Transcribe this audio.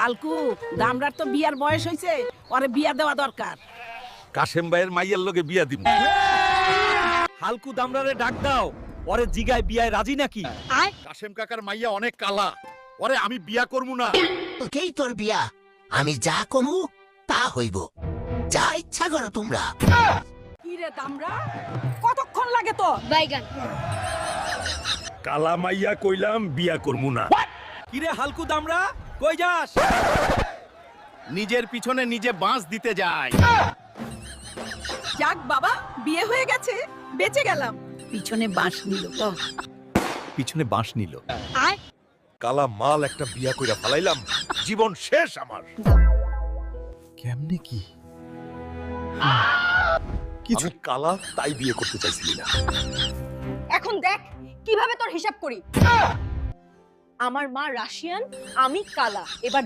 হালকু দামরার তো বিয়ার বয়স হয়েছে, ওরে বিয়া দেওয়া দরকার। কাশেম ভাইয়ের মাইয়ের লগে বিয়া দিব। হালকু দামরারে ডাক দাও, ওরে জিগায় বিয়ায় রাজি নাকি? কাশেম কাকার মাইয়া অনেক কালা, ওরে আমি বিয়া করবো না। তোকেই তোর বিয়া, আমি যা কমু তা হইব, যা ইচ্ছা করো তোমরা। কি রে দামরা, কতক্ষণ লাগে তো? বাইগান কালা মাইয়া কইলাম বিয়া করবো না। কিরে হালকু দামরা, কই যাস? নিজের পিছনে নিজে বাঁশ দিতে যায়। যাক বাবা, বিয়ে হয়ে গেছে, বেঁচে গেলাম। পিছনে বাঁশ নিল তো। পিছনে বাঁশ নিল। কালা মাল একটা বিয়া কইরা ফালাইলাম, জীবন শেষ আমার। কেমনে কি? কিছু কালা তাই বিয়ে করতে চাইছিলি না। এখন দেখ কিভাবে তোর হিসাব করি। আমার মা রাশিয়ান, আমি কালা, এবার